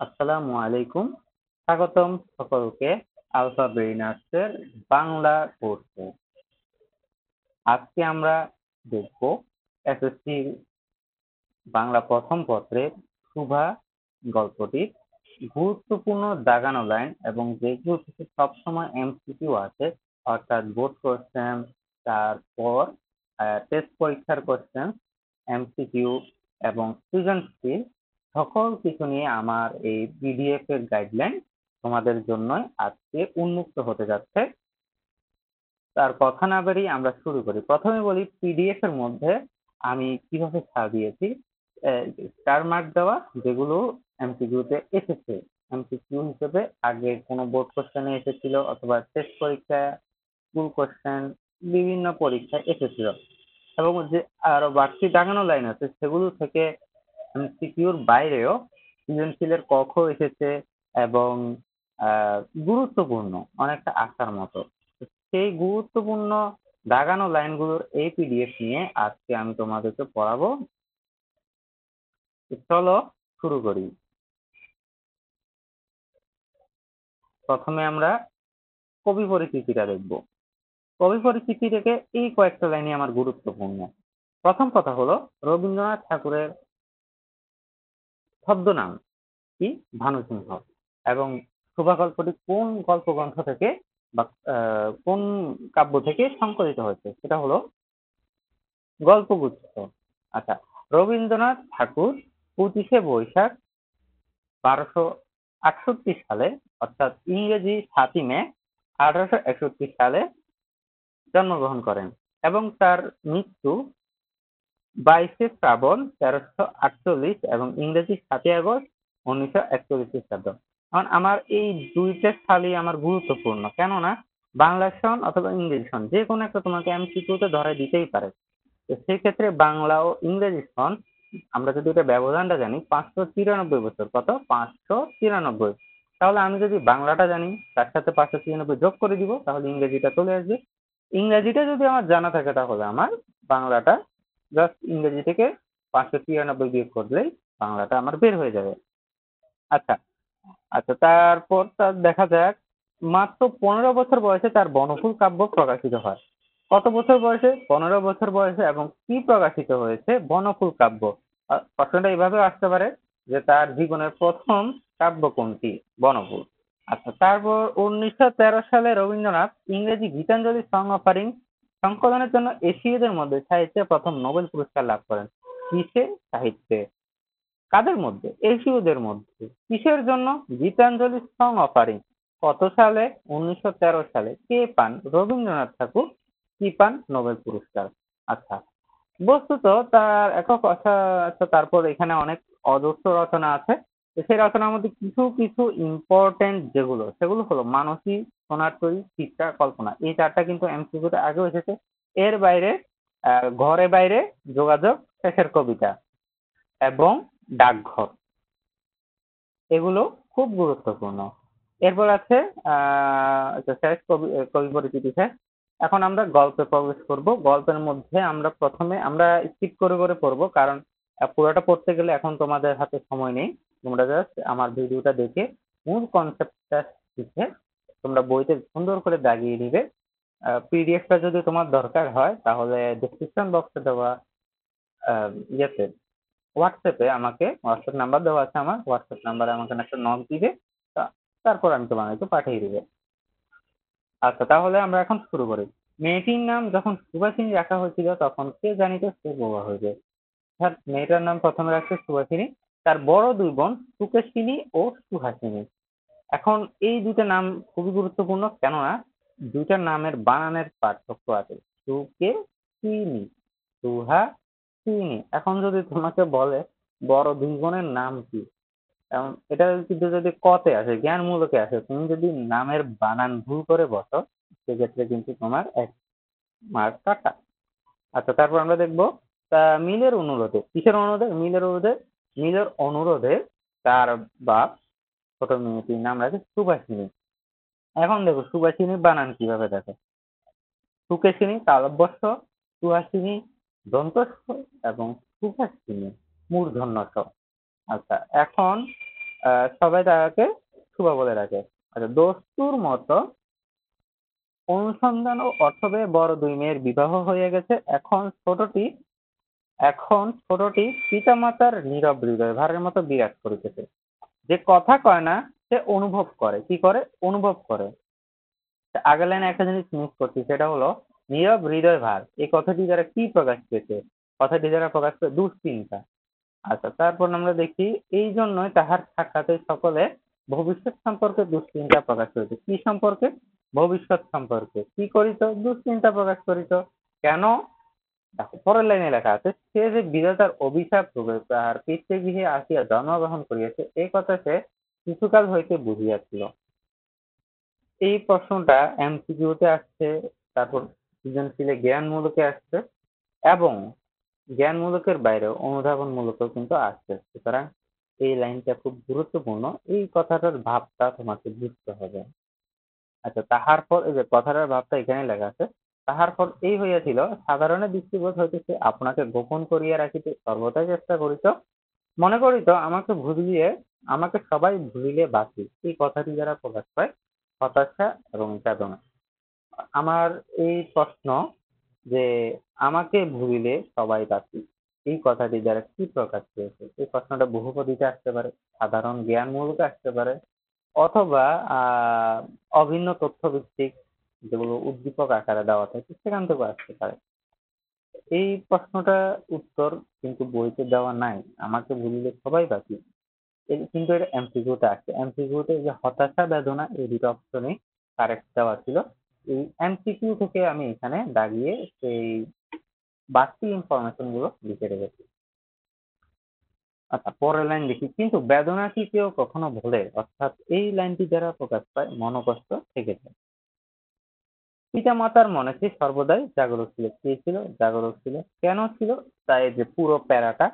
আসসালামু আলাইকুম। স্বাগতম সকলকে আলফা ব্রেইনার্সের বাংলা কোর্সে। আজকে আমরা দেখব এসএসসি বাংলা প্রথম পত্রের সুভা গল্পটির গুরুত্বপূর্ণ দাগানো লাইন এবং যেগুলো থেকে সবসময় এমসিকিউ আছে, অর্থাৎ বোর্ড কোশ্চেন, তারপর টেস্ট পরীক্ষার কোশ্চেন, এমসিকিউ এবং সৃজনশীল সকল কিছু নিয়ে আমার এই পিডিএফ এর গাইডলাইন তোমাদের জন্য আজকে উন্মুক্ত হতে যাচ্ছে। তার কথা না বাড়িয়ে আমরা শুরু করি। প্রথমে বলি পিডিএফ এর মধ্যে আমি কিভাবে সাজিয়েছি। স্টার মার্ক দেওয়া যেগুলো এমসিকিউ তে এসেছে, এমসিকিউ হিসেবে আগে কোনো বোর্ড কোশ্চেনে এসেছিল অথবা টেস্ট পরীক্ষা, স্কুল কোশ্চেন, বিভিন্ন পরীক্ষায় এসেছিল, এবং যে আরো বাড়তি দাগানো লাইন আছে সেগুলো থেকে এমসিকিউর বাইরেও সৃজনশীলের ক খ এসেছে, এবং আহ গুরুত্বপূর্ণ অনেকটা আসার মতো। তো সেই গুরুত্বপূর্ণ দাগানো লাইনগুলোর এই পিডিএফ নিয়ে আজকে আমি তোমাদেরকে পড়াবো। তো চলো শুরু করি। প্রথমে আমরা কবি পরিচিতিটা দেখব। কবি পরিচিতি থেকে এই কয়েকটা লাইনই আমার গুরুত্বপূর্ণ। প্রথম কথা হলো, রবীন্দ্রনাথ ঠাকুরের ছদ্মনাম কি? ভানু সিংহ। এবং শোভা গল্পটি কোন গল্পগ্রন্থ থেকে বা কোন কাব্য থেকে সংকলিত হয়েছে? সেটা হলো গল্পগুচ্ছ। আচ্ছা, রবীন্দ্রনাথ ঠাকুর 25শে বৈশাখ 1268 সালে, অর্থাৎ ইংরেজি 7ই মে 1861 সালে জন্মগ্রহণ করেন, এবং তার মৃত্যু 22শে শ্রাবণ 1348 এবং ইংরেজি 7ই আগস্ট 1941 খ্রিস্টাব্দ। এখন আমার এই দুইটা সালই আমার গুরুত্বপূর্ণ, কেননা বাংলা সন অথবা ইংরেজি সন যে কোনো একটা তোমাকে এমসিকিউ তে ধরে দিতেই পারে। তো সেই ক্ষেত্রে বাংলা ও ইংরেজি সন, আমরা যদি এটা ব্যবধানটা জানি, 593 বছর। কত? 593। তাহলে আমি যদি বাংলাটা জানি, তার সাথে 593 যোগ করে দিব, তাহলে ইংরেজিটা চলে আসবে। ইংরেজিটা যদি আমার জানা থাকে, তাহলে আমার বাংলাটা জাস্ট ইংরেজি থেকে 593 বিয়োগ করলেই বাংলাটা আমার বের হয়ে যাবে। আচ্ছা, আচ্ছা, তারপর তার দেখা যাক, মাত্র 15 বছর বয়সে তার বনফুল কাব্য প্রকাশিত হয়। কত বছর বয়সে? 15 বছর বয়সে। এবং কি প্রকাশিত হয়েছে? বনফুল কাব্য। প্রশ্নটা এইভাবে আসতে পারে যে তার জীবনের প্রথম কাব্য কোনটি? বনফুল। আচ্ছা, তারপর 1913 সালে রবীন্দ্রনাথ ইংরেজি গীতাঞ্জলি সং অফারিং সংকলনের জন্য এশীয়দের মধ্যে সাহিত্যে প্রথম নোবেল পুরস্কার লাভ করেন। কিসে? সাহিত্যে। কাদের মধ্যে? এশীয়দের মধ্যে। কিসের জন্য? Gitanjali song offering. কত সালে? 1913 সালে। কে পান? রবীন্দ্রনাথ ঠাকুর। কি পান? নোবেল পুরস্কার। আচ্ছা, বস্তুত তার একক কথা। আচ্ছা, তারপর এখানে অনেক অজস্র রচনা আছে। তো সেই রচনার মধ্যে কিছু কিছু ইম্পর্টেন্ট যেগুলো, সেগুলো হলো মানসী, সোনার তরী, চিত্রা, কল্পনা। এই চারটা কিন্তু এমসিকিউতে আগেও এসেছে। এর বাইরে ঘরে বাইরে যোগাযোগ, শেষের কবিতা এবং ডাকঘর, এগুলো খুব গুরুত্বপূর্ণ। এরপর আছে আচ্ছা, শেষ কবি কবি পরিচিতি শেষ। এখন আমরা গল্পে প্রবেশ করব। গল্পের মধ্যে আমরা প্রথমে আমরা স্কিপ করে করে পড়বো, কারণ পুরোটা পড়তে গেলে এখন তোমাদের হাতে সময় নেই। তোমরা জাস্ট আমার ভিডিওটা দেখে মূল কনসেপ্টটা শিখে তোমরা বইতে সুন্দর করে দাগিয়ে নিবে। পিডিএফটা যদি তোমার দরকার হয়, তাহলে ডেসক্রিপশন বক্সে দেওয়া ইয়েতে হোয়াটসঅ্যাপে আমাকে হোয়াটসঅ্যাপ নাম্বার দেওয়া আছে, আমার হোয়াটসঅ্যাপ নাম্বারে আমাকে একটা নক দিবে। তারপর আমি তোমাকে পাঠিয়ে দিবে। আচ্ছা, তাহলে আমরা এখন শুরু করি। মেয়েটির নাম যখন সুভাষিনী রাখা হয়েছিল, তখন কে জানিত সে বোবা হইবে। অর্থাৎ মেয়েটার নাম প্রথমে রাখছে সুভাষিনী, তার বড় দুই বোন সুকেশিনী ও সুহাসিনী। এখন এই দুইটা নাম খুবই গুরুত্বপূর্ণ, কেননা দুইটার নামের বানানের পার্থক্য আছে। সুকেশিনী, সুহাসিনী। এখন যদি তোমাকে বলে বড় দুই বোনের নাম কি, এটা কিন্তু যদি কতে আসে, জ্ঞানমূলকে আসে, তুমি যদি নামের বানান ভুল করে বসো, সেক্ষেত্রে কিন্তু তোমার 1 মার্ক কাটা। আচ্ছা, তারপর আমরা দেখবো মিলের অনুরোধে। কিসের অনুরোধে? মিলের অনুরোধে তার বাপ ছোট মেয়েটির নাম রাখে সুভাষিনী। এখন দেখো সুভাষিনী বানান কিভাবে দেখো। সুকেশিনী তালব্য শ, সুহাসিনী দন্ত স, এবং সুভাষিনী মূর্ধন্য ষ। আচ্ছা, এখন সবাই তাকে সুভা বলে ডাকে। আচ্ছা, দস্তুর মতো অনুসন্ধান ও অর্থ ব্যয়ে বড় দুই মেয়ের বিবাহ হয়ে গেছে। এখন ছোটটি পিতামাতার নীরব হৃদয় ভারের মতো বিরাজ করিতেছে। যে কথা কয় না সে অনুভব করে। কি করে? অনুভব করে। আগের লাইনে একটা জিনিস মিস করছি, সেটা হলো নীরব হৃদয় ভার। এই কথাটি দ্বারা কি প্রকাশ পেয়েছে? কথাটি দ্বারা প্রকাশ পেয়েছে দুশ্চিন্তা। আচ্ছা, তারপর আমরা দেখি এই জন্যই তাহার সাক্ষাতে সকলে ভবিষ্যৎ সম্পর্কে দুশ্চিন্তা প্রকাশ করিত। কি সম্পর্কে? ভবিষ্যৎ সম্পর্কে। কি করিত? দুশ্চিন্তা প্রকাশ করিত। কেন? দেখো, পরের লাইনে লেখা আছে, সে যে বিধাতার অভিশাপ রূপে তাহার পিতৃগৃহে আসিয়া জন্মগ্রহণ করিয়াছে, এই কথা সে শিশুকাল হইতে বুঝিয়াছিল। এই প্রশ্নটা এমসিকিউতে আসছে, তারপর সৃজনশীলে জ্ঞানমূলকে আসছে, এবং জ্ঞানমূলকের বাইরেও অনুধাবনমূলকেও কিন্তু আসছে। সুতরাং এই লাইনটা খুব গুরুত্বপূর্ণ। এই কথাটার ভাবটা তোমাকে বুঝতে হবে। আচ্ছা, তাহার পর এই যে কথাটার ভাবটা এখানে লেখা আছে, তাহার পর এই হইয়াছিল, সাধারণের দৃষ্টিবোধ হইতেছে আপনাকে গোপন করিয়া রাখিতে সর্বদাই চেষ্টা করিত, মনে করিত আমাকে সবাই ভুলিলে বাঁচি। এই কথাটি দ্বারা প্রকাশ পায় হতাশা এবং বেদনা। আমার এই প্রশ্ন যে আমাকে ভুলিলে সবাই বাঁচি, এই কথাটি দ্বারা কি প্রকাশ পেয়েছে? এই প্রশ্নটা বহুপদীতে আসতে পারে, সাধারণ জ্ঞানমূলকে আসতে পারে, অথবা অভিন্ন তথ্য ভিত্তিক যেগুলো উদ্দীপক আকারে দেওয়া থাকে সেখান থেকেও আসতে পারে। এই প্রশ্নটা উত্তর কিন্তু বইতে দেওয়া নাই। আমাকে ভুলিলে সবাই বাঁচি, কিন্তু এটা এমসিকিউতে আসছে। এমসিকিউতে যে হতাশা বেদনা এই দুটো অপশনে কারেক্ট দেওয়া ছিল। এই এমসিকিউ থেকে আমি এখানে দাগিয়ে সেই বাড়তি ইনফরমেশন গুলো লিখে রেখেছি। আচ্ছা, পরের লাইন দেখি, কিন্তু বেদনা কি কেউ কখনো ভোলে? অর্থাৎ এই লাইনটি দ্বারা প্রকাশ পায় মনোকষ্ট থেকে যায়। পিতা মাতার মনে সে সর্বদাই জাগরুক ছিল। কে ছিল? জাগরুক ছিল। কেন ছিল? তাই যে পুরো প্যারাটা,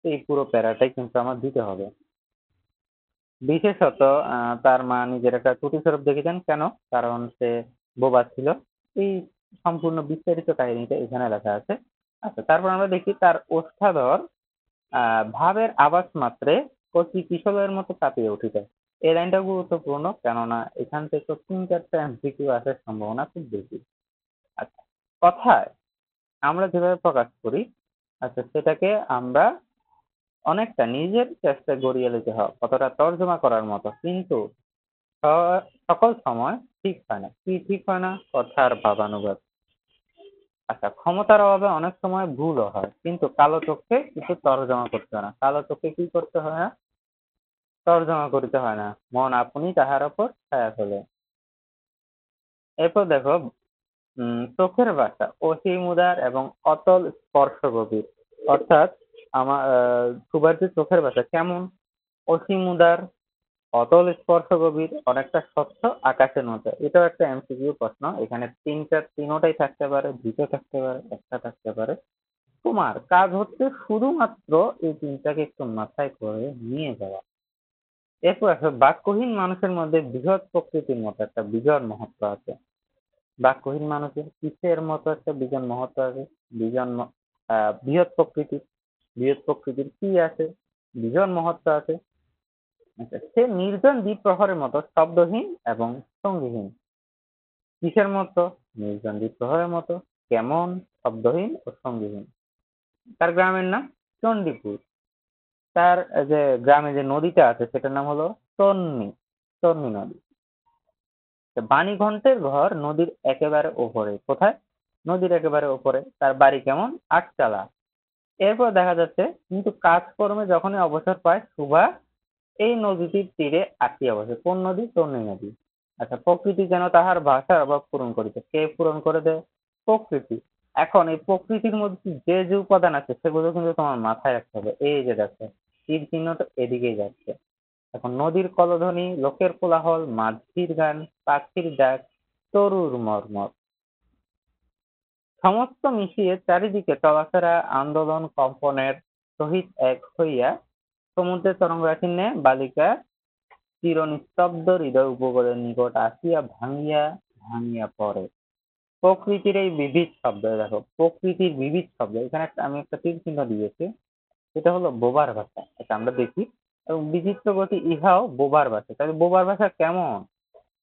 এই পুরো প্যারাটাই কিন্তু আমার দিতে হবে। বিশেষত তার মা নিজের একটা ত্রুটি স্বরূপ দেখেছেন। কেন? কারণ সে বোবা ছিল। এই সম্পূর্ণ বিস্তারিত কাহিনীটা এখানে লেখা আছে। আচ্ছা, তারপর আমরা দেখি তার ওষ্ঠাধর ভাবের আভাস মাত্রে কচি কিশোরের মতো কাঁপিয়ে উঠিত। এই লাইনটা গুরুত্বপূর্ণ, কেননা এখান থেকে 3-4টা এমসিকিউ আসার সম্ভাবনা খুব বেশি। আচ্ছা, কথায় আমরা যেভাবে প্রকাশ করি, আচ্ছা, সেটাকে আমরা অনেকটা নিজের চেষ্টায় গড়িয়ে নিতে হয়, কতটা তর্জমা করার মতো, কিন্তু সকল সময় ঠিক হয় না। কি ঠিক হয় না? কথার ভাবানুবাদ। আচ্ছা, ক্ষমতার অভাবে অনেক সময় ভুলও হয়, কিন্তু কালো চোখে কিছু তর্জমা করতে হয় না। কালো চোখে কি করতে হয় না? তর্জমা করিতে হয় না, মন আপনি তাহার উপর ছায়া ফেলে। এরপর দেখো, চোখের ভাষা অসীম উদার এবং অতল স্পর্শ গভীর। অর্থাৎ আমার সুভাষজির চোখের ভাষা কেমন? অসীম উদার, অতল স্পর্শ গভীর, অনেকটা স্বচ্ছ আকাশের মতো। এটাও একটা এমসিকিউ প্রশ্ন। এখানে তিনোটাই থাকতে পারে, দুটো থাকতে পারে, একটা থাকতে পারে। তোমার কাজ হচ্ছে শুধুমাত্র এই তিনটাকে একটু মাথায় করে নিয়ে যাওয়া। এরপর আসলে বাক্যহীন মানুষের মধ্যে বৃহৎ প্রকৃতির মতো একটা বিজয় মহত্ব আছে। বাক্যহীন মানুষের কিসের মতো একটা বিজন মহত্ব আছে? বৃহৎ প্রকৃতির। বৃহৎ প্রকৃতির কি আছে? বিজন মহত্ব আছে। আচ্ছা, সে নির্জন দ্বীপ প্রহরের মতো শব্দহীন এবং সঙ্গীহীন। কিসের মতো? নির্জন দ্বীপ প্রহরের মতো। কেমন? শব্দহীন ও সঙ্গীহীন। তার গ্রামের নাম চণ্ডীপুর। তার যে গ্রামে যে নদীটা আছে সেটার নাম হলো তন্নি। তন্নি নদী। বাণীঘন্টের ঘর নদীর একেবারে ওপরে। কোথায়? নদীর একেবারে ওপরে। তার বাড়ি কেমন? 8 চালা। এরপর দেখা যাচ্ছে, কিন্তু কাজকর্মে যখনই অবসর পায় সুভা এই নদীটির তীরে আসিয়া বসে। কোন নদী? তন্নি নদী। আচ্ছা, প্রকৃতি যেন তাহার ভাষার অভাব পূরণ করিতে। কে পূরণ করে দেয়? প্রকৃতি। এখন এই প্রকৃতির মধ্যে যে যে উপাদান আছে সেগুলো কিন্তু তোমার মাথায় রাখতে হবে। এই যে দেখো, তীর চিহ্নটা এদিকেই যাচ্ছে। এখন নদীর কলধ্বনি, লোকের কোলাহল, মাঝির গান, পাখির ডাক, তরুর মর্মর, সমস্ত মিশিয়ে চারিদিকে চলাফেরা আন্দোলন কম্পনের সহিত এক হইয়া সমুদ্রের তরঙ্গাচিহ্নে বালিকা চিরনিস্তব্ধ হৃদয় উপকূলের নিকট আসিয়া ভাঙিয়া ভাঙিয়া পড়ে। প্রকৃতির এই বিবিধ শব্দ, দেখো প্রকৃতির বিবিধ শব্দ, এখানে আমি একটা তীর চিহ্ন দিয়েছি। এটা হলো বোবার ভাষা। এটা আমরা দেখি, এবং বিচিত্র গতি ইহাও বোবার ভাষা। তাহলে বোবার ভাষা কেমন?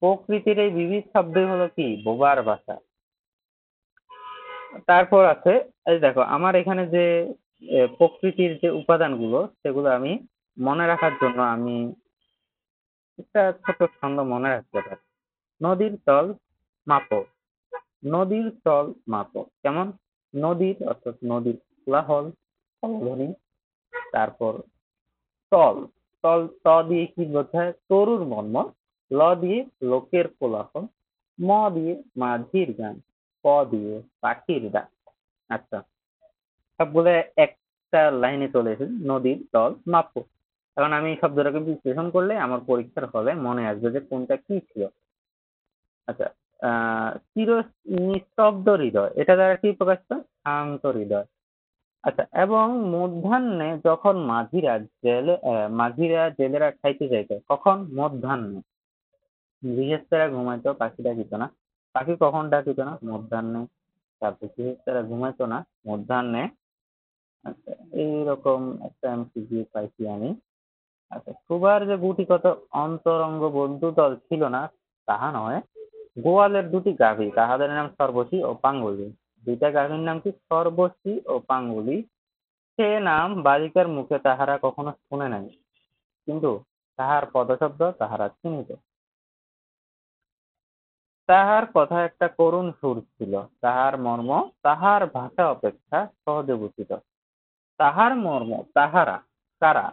প্রকৃতির এই বিবিধ শব্দই হলো কি বোবার ভাষা। তারপর আছে, এই দেখো আমার এখানে যে প্রকৃতির যে উপাদানগুলো সেগুলো আমি মনে রাখার জন্য আমি একটা ছোট ছন্দ মনে রাখতে পারি। নদীর তল মাপো, নদীর তল মাপো। কেমন? নদীর অর্থাৎ নদীর কোলাহল, কলধ্বনি। তারপর তল, তল ত দিয়ে কি বোঝায়? তরুর মর্ম। ল দিয়ে লোকের কোলাহল। ম দিয়ে মাঝির গান। প দিয়ে পাখির ডাক। আচ্ছা, সবগুলো একটা লাইনে চলে এসেছে, নদীর তল মাপো। এখন আমি এই শব্দটাকে বিশ্লেষণ করলে আমার পরীক্ষার হলে মনে আসবে যে কোনটা কি ছিল। আচ্ছা, চির নিস্তব্ধ হৃদয়, এটা দ্বারা কি প্রকাশ পায়? শান্ত হৃদয়। আচ্ছা, এবং মধ্যাহ্নে যখন মাঝিরা জেলেরা খাইতে যাইত, কখন? মধ্যাহ্নে। গৃহস্থেরা ঘুমাইতো, পাখি ডাকিত না। পাখি কখন ডাকিত না? মধ্যাহ্নে। তারপর গৃহস্থেরা ঘুমাইতো না মধ্যাহ্নে। আচ্ছা, এইরকম একটা এমসিকিউ পাইছি আমি। আচ্ছা, সুবার যে গুটিকত অন্তরঙ্গ বন্ধু দল ছিল না তাহা নয়, গোয়ালের দুটি গাভী, তাহাদের নাম সর্বশী ও পাঙ্গুলি। দুইটা গাভীর নাম কি? সর্বশী ও পাঙ্গুলি। সে নাম বালিকার মুখে তাহারা কখনো শুনে নাই, কিন্তু তাহার পদশব্দ তাহারা চিনিত। তাহার কথা একটা করুণ সুর ছিল, তাহার মর্ম তাহার ভাষা অপেক্ষা সহজে বুঝিত। তাহার মর্ম তাহারা কারা?